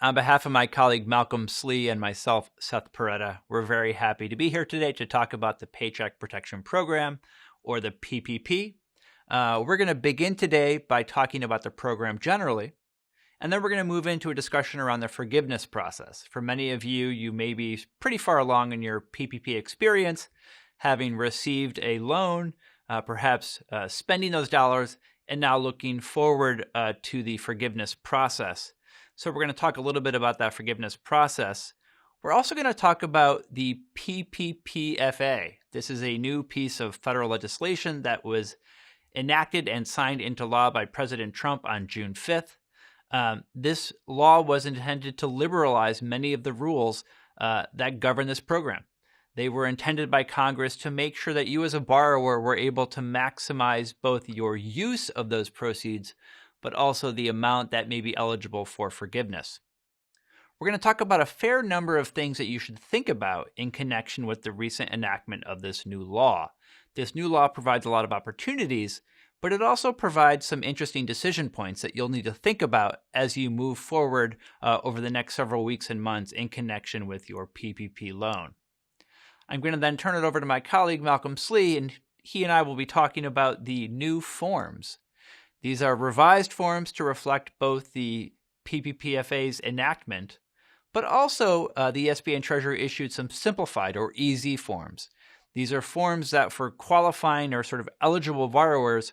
On behalf of my colleague Malcolm Slee and myself, Seth Peretta, we're very happy to be here today to talk about the Paycheck Protection Program, or the PPP. We're going to begin today by talking about the program generally, and then we're going to move into a discussion around the forgiveness process. For many of you, you may be pretty far along in your PPP experience, having received a loan, perhaps spending those dollars, and now looking forward to the forgiveness process. So we're going to talk a little bit about that forgiveness process. We're also going to talk about the PPPFA. This is a new piece of federal legislation that was enacted and signed into law by President Trump on June 5th. This law was intended to liberalize many of the rules that govern this program. They were intended by Congress to make sure that you as a borrower were able to maximize both your use of those proceeds, but also the amount that may be eligible for forgiveness. We're going to talk about a fair number of things that you should think about in connection with the recent enactment of this new law. This new law provides a lot of opportunities, but it also provides some interesting decision points that you'll need to think about as you move forward over the next several weeks and months in connection with your PPP loan. I'm going to then turn it over to my colleague, Malcolm Slee, and he and I will be talking about the new forms. These are revised forms to reflect both the PPPFA's enactment, but also the SBA and Treasury issued some simplified or easy forms. These are forms that for qualifying or sort of eligible borrowers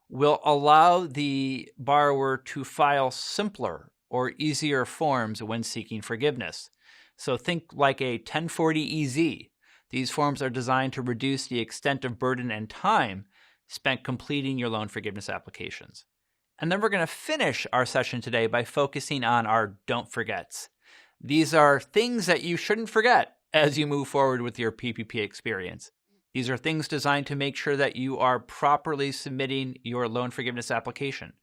will allow the borrower to file simpler or easier forms when seeking forgiveness. So think like a 1040-EZ. These forms are designed to reduce the extent of burden and time spent completing your loan forgiveness applications. And then we're going to finish our session today by focusing on our don't forgets. These are things that you shouldn't forget as you move forward with your PPP experience. These are things designed to make sure that you are properly submitting your loan forgiveness application,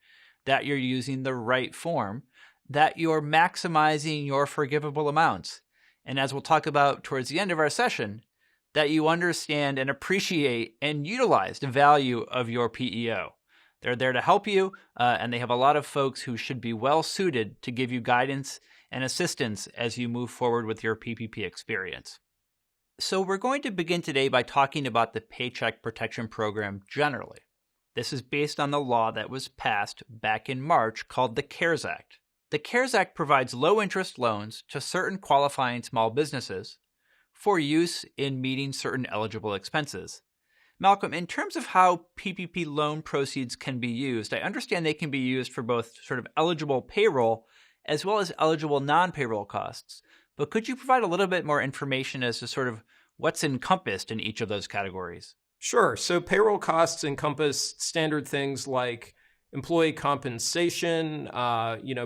that you're using the right form, that you're maximizing your forgivable amounts, and as we'll talk about towards the end of our session, that you understand and appreciate and utilize the value of your PEO. They're there to help you, and they have a lot of folks who should be well suited to give you guidance and assistance as you move forward with your PPP experience. So we're going to begin today by talking about the Paycheck Protection Program generally. This is based on the law that was passed back in March called the CARES Act. The CARES Act provides low-interest loans to certain qualifying small businesses for use in meeting certain eligible expenses. Malcolm, in terms of how PPP loan proceeds can be used, I understand they can be used for both sort of eligible payroll as well as eligible non-payroll costs. But could you provide a little bit more information as to sort of what's encompassed in each of those categories? Sure. So payroll costs encompass standard things like employee compensation,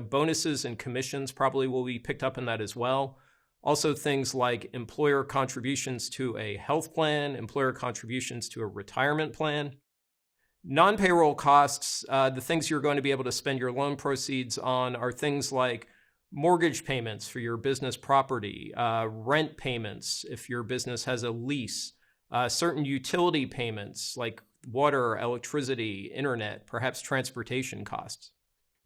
bonuses and commissions probably will be picked up in that as well. Also things like employer contributions to a health plan, employer contributions to a retirement plan. Non-payroll costs, the things you're going to be able to spend your loan proceeds on are things like mortgage payments for your business property, rent payments if your business has a lease, certain utility payments like water, electricity, internet, perhaps transportation costs.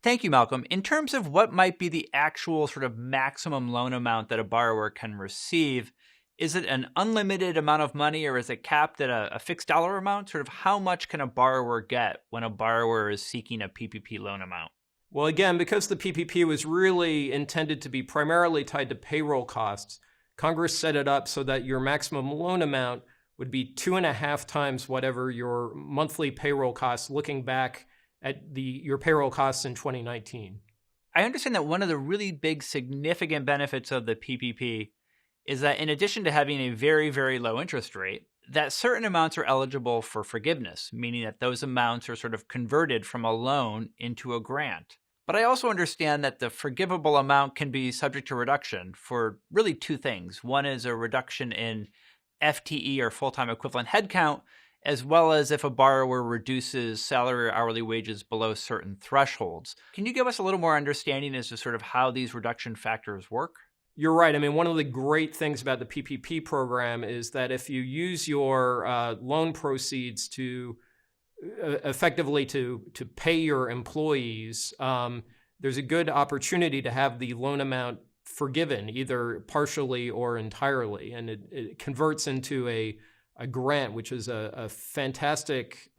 Thank you, Malcolm. In terms of what might be the actual sort of maximum loan amount that a borrower can receive, is it an unlimited amount of money or is it capped at a fixed dollar amount? Sort of how much can a borrower get when a borrower is seeking a PPP loan amount? Well, again, because the PPP was really intended to be primarily tied to payroll costs, Congress set it up so that your maximum loan amount would be 2.5 times whatever your monthly payroll costs, looking back at your payroll costs in 2019. I understand that one of the really big significant benefits of the PPP is that in addition to having a very, very low interest rate, that certain amounts are eligible for forgiveness, meaning that those amounts are sort of converted from a loan into a grant. But I also understand that the forgivable amount can be subject to reduction for really two things. One is a reduction in FTE or full-time equivalent headcount, as well as if a borrower reduces salary or hourly wages below certain thresholds. Can you give us a little more understanding as to sort of how these reduction factors work? You're right. I mean, one of the great things about the PPP program is that if you use your loan proceeds to effectively to pay your employees, there's a good opportunity to have the loan amount forgiven, either partially or entirely. And it converts into a grant, which is a fantastic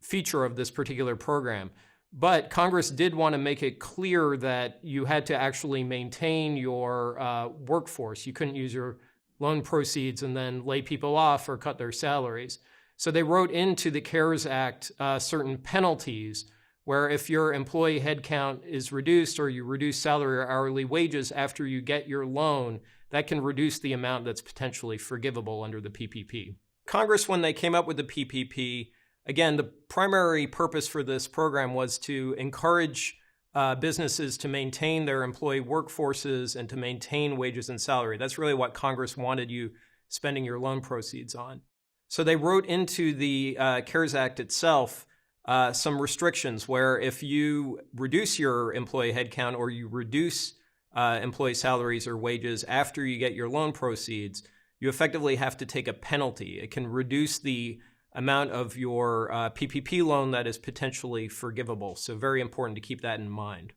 feature of this particular program. But Congress did want to make it clear that you had to actually maintain your workforce. You couldn't use your loan proceeds and then lay people off or cut their salaries. So they wrote into the CARES Act certain penalties where if your employee headcount is reduced or you reduce salary or hourly wages after you get your loan, that can reduce the amount that's potentially forgivable under the PPP. Congress, when they came up with the PPP, again, the primary purpose for this program was to encourage businesses to maintain their employee workforces and to maintain wages and salary. That's really what Congress wanted you spending your loan proceeds on. So they wrote into the CARES Act itself some restrictions where if you reduce your employee headcount or you reduce employee salaries or wages after you get your loan proceeds, you effectively have to take a penalty. It can reduce the amount of your PPP loan that is potentially forgivable. So very important to keep that in mind.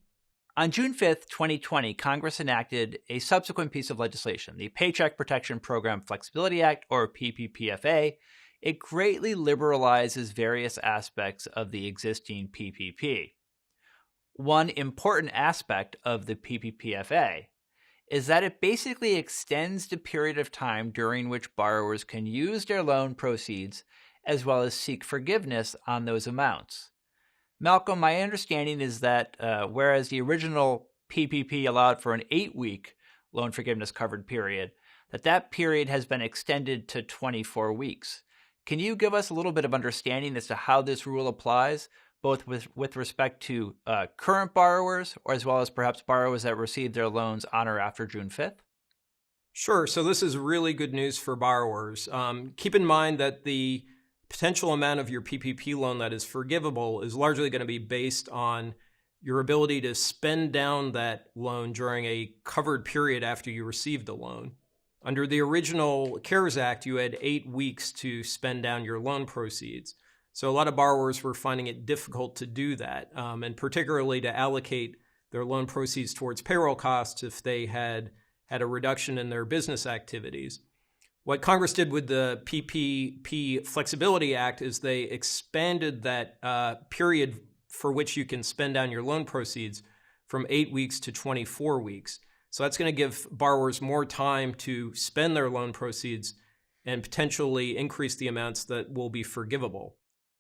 On June 5th, 2020, Congress enacted a subsequent piece of legislation, the Paycheck Protection Program Flexibility Act, or PPPFA. It greatly liberalizes various aspects of the existing PPP. One important aspect of the PPPFA is that it basically extends the period of time during which borrowers can use their loan proceeds as well as seek forgiveness on those amounts. Malcolm, my understanding is that whereas the original PPP allowed for an 8-week loan forgiveness covered period, that period has been extended to 24 weeks. Can you give us a little bit of understanding as to how this rule applies, both with respect to current borrowers or as well as perhaps borrowers that received their loans on or after June 5th? Sure. So this is really good news for borrowers. Keep in mind that the potential amount of your PPP loan that is forgivable is largely going to be based on your ability to spend down that loan during a covered period after you received the loan. Under the original CARES Act, you had 8 weeks to spend down your loan proceeds. So a lot of borrowers were finding it difficult to do that, and particularly to allocate their loan proceeds towards payroll costs if they had a reduction in their business activities. What Congress did with the PPP Flexibility Act is they expanded that period for which you can spend down your loan proceeds from 8 weeks to 24 weeks. So that's going to give borrowers more time to spend their loan proceeds and potentially increase the amounts that will be forgivable.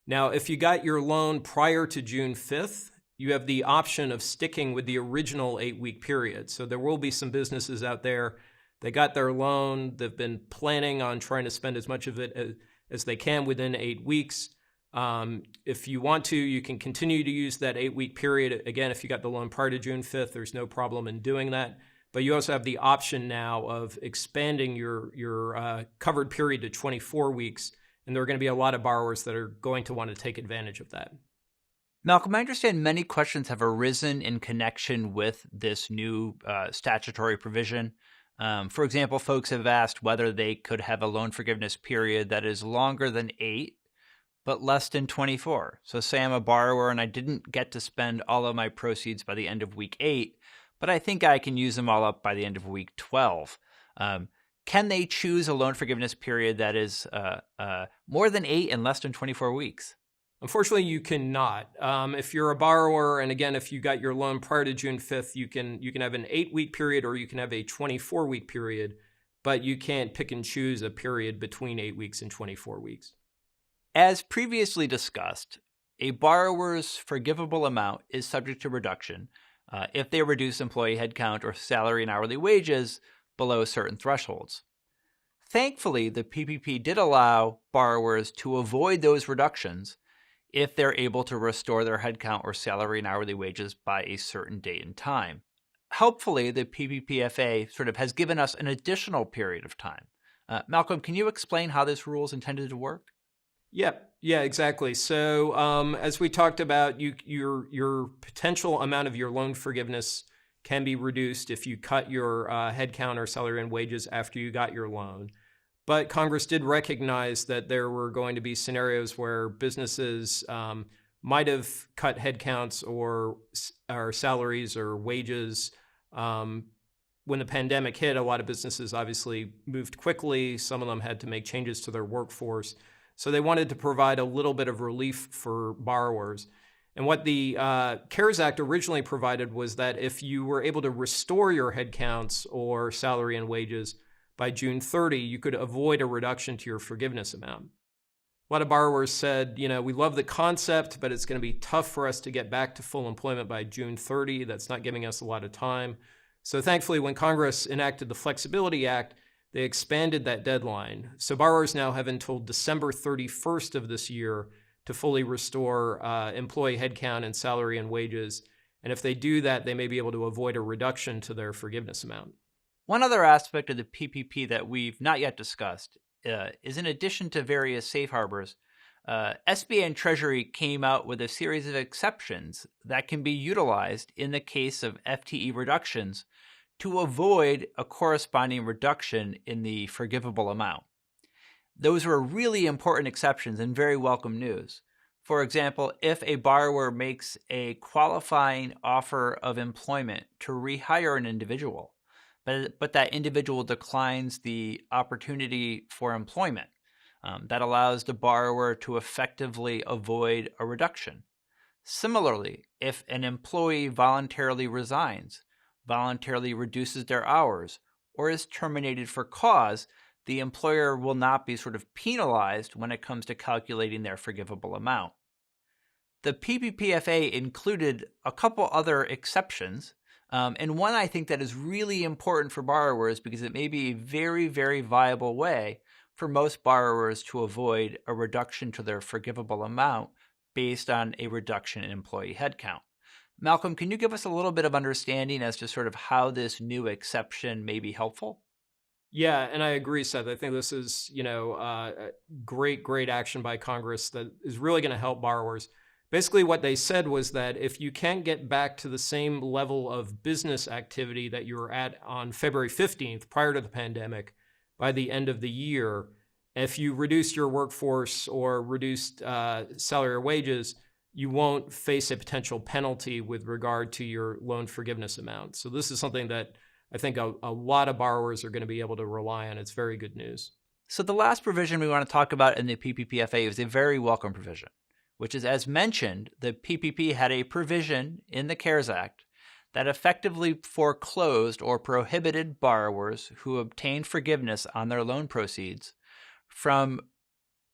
Now, if you got your loan prior to June 5th, you have the option of sticking with the original 8-week period. So there will be some businesses out there. They got their loan. They've been planning on trying to spend as much of it as they can within 8 weeks. If you want to, you can continue to use that 8-week period. Again, if you got the loan prior to June 5th, there's no problem in doing that. But you also have the option now of expanding your covered period to 24 weeks. And there are going to be a lot of borrowers that are going to want to take advantage of that. Malcolm, I understand many questions have arisen in connection with this new statutory provision. For example, folks have asked whether they could have a loan forgiveness period that is longer than 8, but less than 24. So say I'm a borrower and I didn't get to spend all of my proceeds by the end of week 8, but I think I can use them all up by the end of week 12. Can they choose a loan forgiveness period that is more than 8 and less than 24 weeks? Unfortunately, you cannot. If you're a borrower, and again, if you got your loan prior to June 5th, you can have an 8-week period or you can have a 24-week period, but you can't pick and choose a period between 8 weeks and 24 weeks. As previously discussed, a borrower's forgivable amount is subject to reduction if they reduce employee headcount or salary and hourly wages below certain thresholds. Thankfully, the PPP did allow borrowers to avoid those reductions if they're able to restore their headcount or salary and hourly wages by a certain date and time. Helpfully, the PPPFA sort of has given us an additional period of time. Malcolm, can you explain how this rule is intended to work? Yeah, exactly. So as we talked about, your potential amount of your loan forgiveness can be reduced if you cut your headcount or salary and wages after you got your loan. But Congress did recognize that there were going to be scenarios where businesses might have cut headcounts or salaries or wages. When the pandemic hit, a lot of businesses obviously moved quickly. Some of them had to make changes to their workforce. So they wanted to provide a little bit of relief for borrowers. And what the CARES Act originally provided was that if you were able to restore your headcounts or salary and wages by June 30, you could avoid a reduction to your forgiveness amount. A lot of borrowers said, we love the concept, but it's going to be tough for us to get back to full employment by June 30. That's not giving us a lot of time. So thankfully, when Congress enacted the Flexibility Act, they expanded that deadline. So borrowers now have until December 31st of this year to fully restore employee headcount and salary and wages. And if they do that, they may be able to avoid a reduction to their forgiveness amount. One other aspect of the PPP that we've not yet discussed is, in addition to various safe harbors, SBA and Treasury came out with a series of exceptions that can be utilized in the case of FTE reductions to avoid a corresponding reduction in the forgivable amount. Those were really important exceptions and very welcome news. For example, if a borrower makes a qualifying offer of employment to rehire an individual, but that individual declines the opportunity for employment, that allows the borrower to effectively avoid a reduction. Similarly, if an employee voluntarily resigns, voluntarily reduces their hours, or is terminated for cause, the employer will not be sort of penalized when it comes to calculating their forgivable amount. The PPPFA included a couple other exceptions, and one I think that is really important for borrowers because it may be a very, very viable way for most borrowers to avoid a reduction to their forgivable amount based on a reduction in employee headcount. Malcolm, can you give us a little bit of understanding as to sort of how this new exception may be helpful? Yeah, and I agree, Seth. I think this is, great action by Congress that is really going to help borrowers. Basically, what they said was that if you can't get back to the same level of business activity that you were at on February 15th prior to the pandemic, by the end of the year, if you reduce your workforce or reduced salary or wages, you won't face a potential penalty with regard to your loan forgiveness amount. So this is something that I think a lot of borrowers are going to be able to rely on. It's very good news. So the last provision we want to talk about in the PPPFA is a very welcome provision, which is, as mentioned, the PPP had a provision in the CARES Act that effectively foreclosed or prohibited borrowers who obtained forgiveness on their loan proceeds from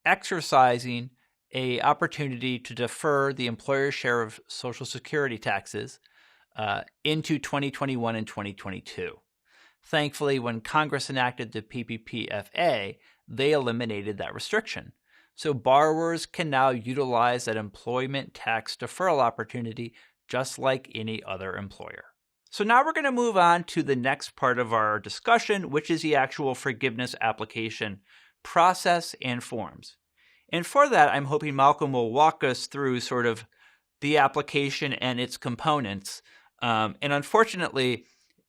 exercising an opportunity to defer the employer's share of Social Security taxes into 2021 and 2022. Thankfully, when Congress enacted the PPPFA, they eliminated that restriction. So borrowers can now utilize that employment tax deferral opportunity just like any other employer. So now we're going to move on to the next part of our discussion, which is the actual forgiveness application process and forms. And for that, I'm hoping Malcolm will walk us through sort of the application and its components. And unfortunately,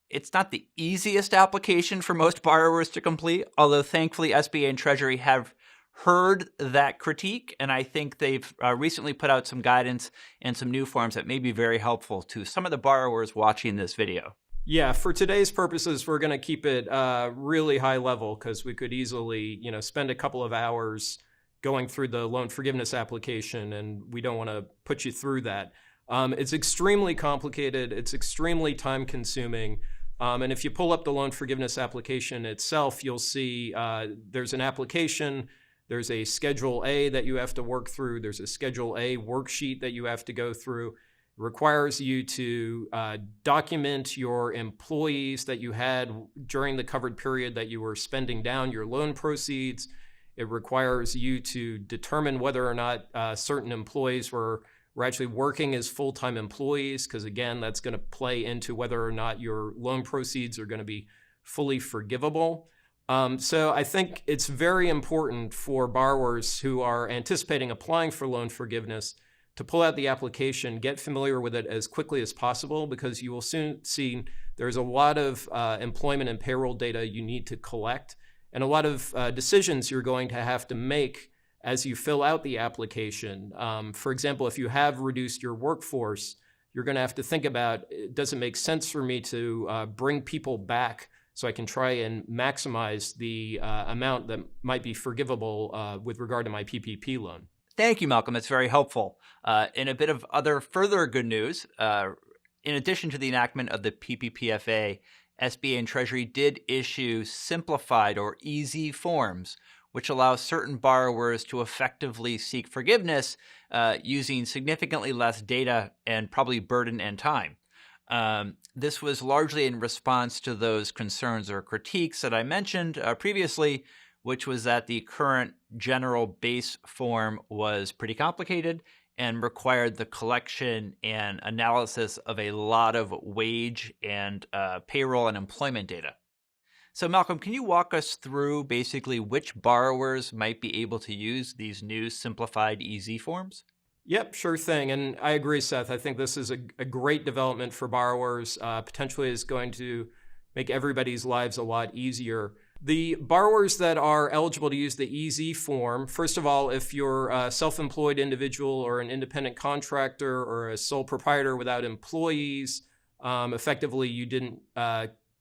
it's not the easiest application for most borrowers to complete, although thankfully SBA and Treasury have heard that critique, and I think they've recently put out some guidance and some new forms that may be very helpful to some of the borrowers watching this video. Yeah, for today's purposes, we're going to keep it really high level because we could easily, spend a couple of hours going through the loan forgiveness application, and we don't want to put you through that. It's extremely complicated. It's extremely time-consuming. And if you pull up the loan forgiveness application itself, you'll see there's an application. There's a Schedule A that you have to work through. There's a Schedule A worksheet that you have to go through. It requires you to document your employees that you had during the covered period that you were spending down your loan proceeds. It requires you to determine whether or not certain employees were actually working as full-time employees, because again, that's going to play into whether or not your loan proceeds are going to be fully forgivable. So I think it's very important for borrowers who are anticipating applying for loan forgiveness to pull out the application, get familiar with it as quickly as possible, because you will soon see there's a lot of employment and payroll data you need to collect, and a lot of decisions you're going to have to make as you fill out the application. For example, if you have reduced your workforce, you're going to have to think about, does it make sense for me to bring people back so I can try and maximize the amount that might be forgivable with regard to my PPP loan? Thank you, Malcolm. That's very helpful. In a bit of other further good news, in addition to the enactment of the PPPFA, SBA and Treasury did issue simplified or easy forms, which allow certain borrowers to effectively seek forgiveness using significantly less data and probably burden and time. This was largely in response to those concerns or critiques that I mentioned previously, which was that the current general base form was pretty complicated and required the collection and analysis of a lot of wage and payroll and employment data. So Malcolm, can you walk us through basically which borrowers might be able to use these new simplified easy forms? Yep, sure thing. And I agree, Seth. I think this is a great development for borrowers, potentially is going to make everybody's lives a lot easier. The borrowers that are eligible to use the easy form, first of all, if you're a self-employed individual or an independent contractor or a sole proprietor without employees, effectively you didn't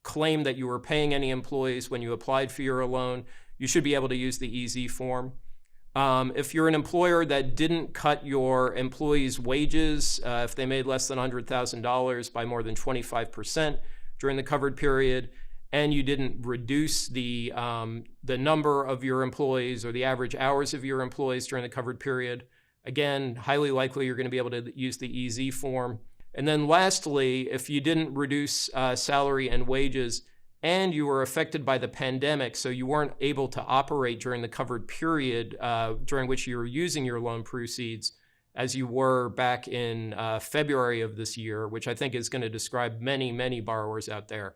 claim that you were paying any employees when you applied for your loan, you should be able to use the easy form. If you're an employer that didn't cut your employees' wages, if they made less than $100,000 by more than 25% during the covered period, and you didn't reduce the number of your employees or the average hours of your employees during the covered period, again, highly likely you're going to be able to use the EZ form. And then lastly, if you didn't reduce salary and wages and you were affected by the pandemic, so you weren't able to operate during the covered period during which you were using your loan proceeds, as you were back in February of this year, which I think is going to describe many, many borrowers out there,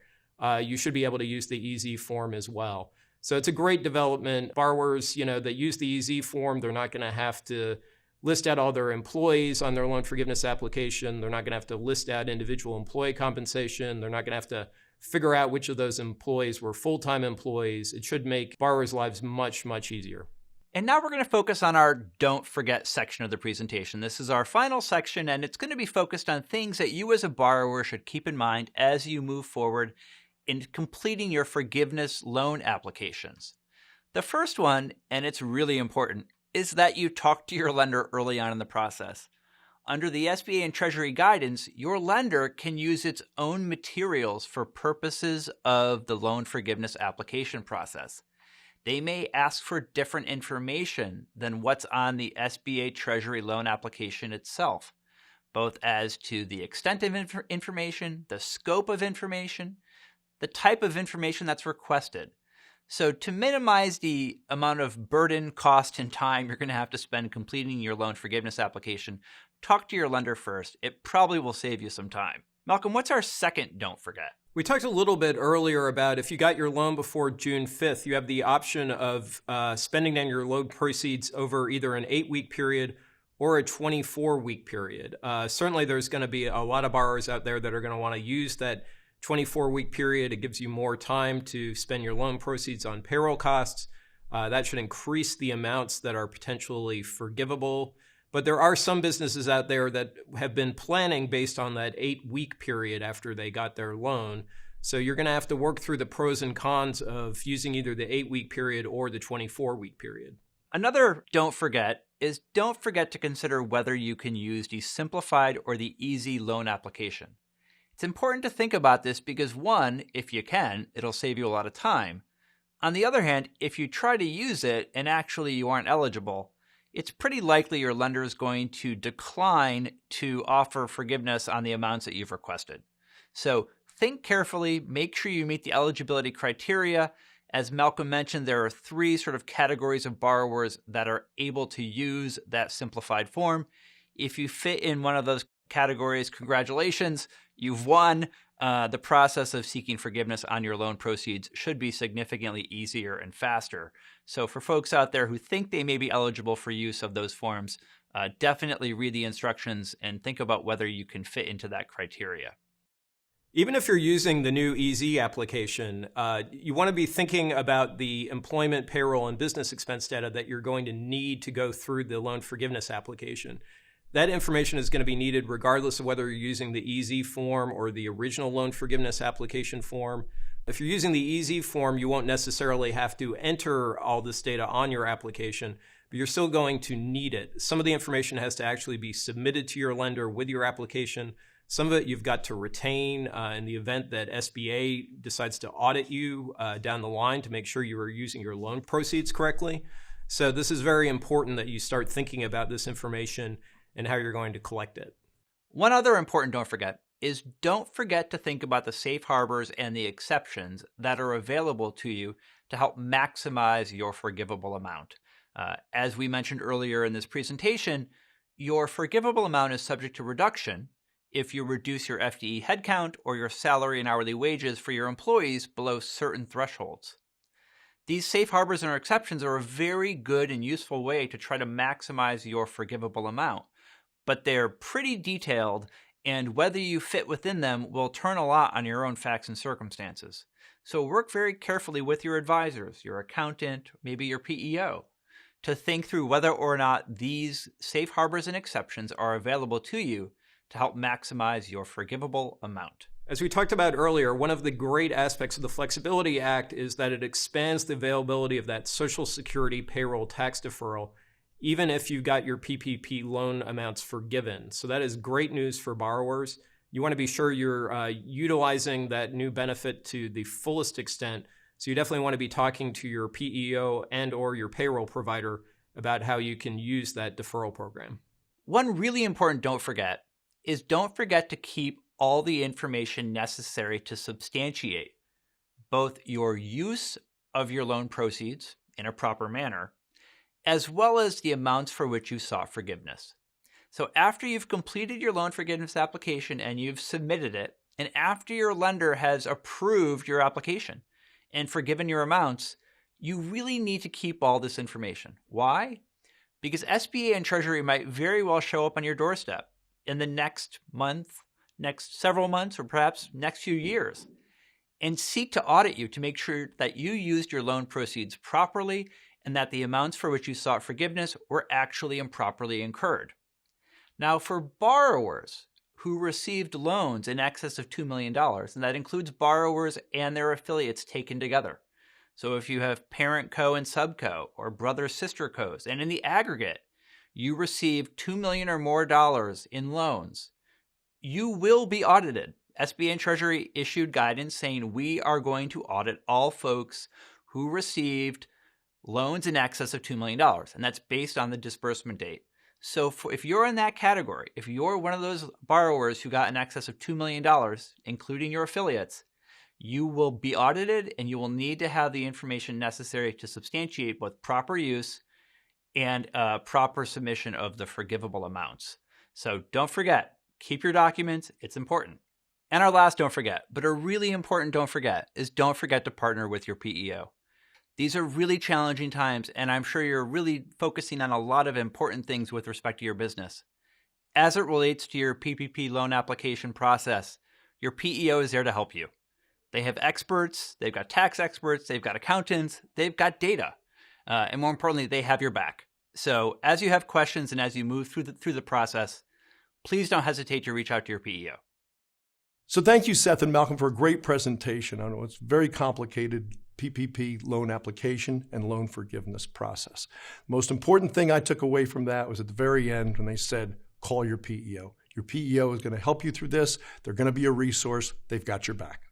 you should be able to use the EZ form as well. So it's a great development. Borrowers, that use the EZ form, they're not going to have to list out all their employees on their loan forgiveness application. They're not going to have to list out individual employee compensation. They're not going to have to figure out which of those employees were full-time employees. It should make borrowers' lives much, much easier. And now we're going to focus on our Don't Forget section of the presentation. This is our final section, and it's going to be focused on things that you as a borrower should keep in mind as you move forward in completing your forgiveness loan applications. The first one, and it's really important, is that you talk to your lender early on in the process. Under the SBA and Treasury guidance, your lender can use its own materials for purposes of the loan forgiveness application process. They may ask for different information than what's on the SBA Treasury loan application itself, both as to the extent of information, the scope of information, the type of information that's requested. So to minimize the amount of burden, cost, and time you're going to have to spend completing your loan forgiveness application, talk to your lender first. It probably will save you some time. Malcolm, what's our second don't forget? We talked a little bit earlier about if you got your loan before June 5th, you have the option of spending down your loan proceeds over either an 8-week period or a 24-week period. Certainly there's going to be a lot of borrowers out there that are going to want to use that 24-week period. It gives you more time to spend your loan proceeds on payroll costs. That should increase the amounts that are potentially forgivable. But there are some businesses out there that have been planning based on that 8-week period after they got their loan. So you're going to have to work through the pros and cons of using either the 8-week period or the 24-week period. Another don't forget is don't forget to consider whether you can use the simplified or the easy loan application. It's important to think about this because one, if you can, it'll save you a lot of time. On the other hand, if you try to use it and actually you aren't eligible, it's pretty likely your lender is going to decline to offer forgiveness on the amounts that you've requested. So think carefully, make sure you meet the eligibility criteria. As Malcolm mentioned, there are 3 sort of categories of borrowers that are able to use that simplified form. If you fit in one of those categories, congratulations, you've won. The process of seeking forgiveness on your loan proceeds should be significantly easier and faster. So for folks out there who think they may be eligible for use of those forms, definitely read the instructions and think about whether you can fit into that criteria. Even if you're using the new EZ application, you want to be thinking about the employment, payroll, and business expense data that you're going to need to go through the loan forgiveness application. That information is going to be needed regardless of whether you're using the EZ form or the original loan forgiveness application form. If you're using the EZ form, you won't necessarily have to enter all this data on your application, but you're still going to need it. Some of the information has to actually be submitted to your lender with your application. Some of it you've got to retain in the event that SBA decides to audit you down the line to make sure you are using your loan proceeds correctly. So this is very important that you start thinking about this information and how you're going to collect it. One other important don't forget is don't forget to think about the safe harbors and the exceptions that are available to you to help maximize your forgivable amount. As we mentioned earlier in this presentation, your forgivable amount is subject to reduction if you reduce your FTE headcount or your salary and hourly wages for your employees below certain thresholds. These safe harbors and exceptions are a very good and useful way to try to maximize your forgivable amount, but they're pretty detailed, and whether you fit within them will turn a lot on your own facts and circumstances. So work very carefully with your advisors, your accountant, maybe your PEO, to think through whether or not these safe harbors and exceptions are available to you to help maximize your forgivable amount. As we talked about earlier, one of the great aspects of the Flexibility Act is that it expands the availability of that Social Security payroll tax deferral, even if you've got your PPP loan amounts forgiven. So that is great news for borrowers. You want to be sure you're utilizing that new benefit to the fullest extent. So you definitely want to be talking to your PEO and or your payroll provider about how you can use that deferral program. One really important don't forget is don't forget to keep all the information necessary to substantiate both your use of your loan proceeds in a proper manner, as well as the amounts for which you sought forgiveness. So after you've completed your loan forgiveness application and you've submitted it, and after your lender has approved your application and forgiven your amounts, you really need to keep all this information. Why? Because SBA and Treasury might very well show up on your doorstep in the next month, next several months, or perhaps next few years, and seek to audit you to make sure that you used your loan proceeds properly and that the amounts for which you sought forgiveness were actually improperly incurred. Now, for borrowers who received loans in excess of $2 million, and that includes borrowers and their affiliates taken together. So if you have parent co and subco or brother sister cos, and in the aggregate, you received $2 million or more in loans, you will be audited. SBA and Treasury issued guidance saying we are going to audit all folks who received loans in excess of $2 million, and that's based on the disbursement date. So if you're in that category, if you're one of those borrowers who got in excess of $2 million, including your affiliates, you will be audited and you will need to have the information necessary to substantiate both proper use and proper submission of the forgivable amounts. So don't forget, keep your documents, it's important. And our last don't forget, but a really important don't forget, is don't forget to partner with your PEO. These are really challenging times, and I'm sure you're really focusing on a lot of important things with respect to your business. As it relates to your PPP loan application process, your PEO is there to help you. They have experts, they've got tax experts, they've got accountants, they've got data, and more importantly, they have your back. So as you have questions and as you move through the process, please don't hesitate to reach out to your PEO. So thank you, Seth and Malcolm, for a great presentation on what's very complicated PPP loan application and loan forgiveness process. The most important thing I took away from that was at the very end when they said, call your PEO. Your PEO is going to help you through this. They're going to be a resource. They've got your back.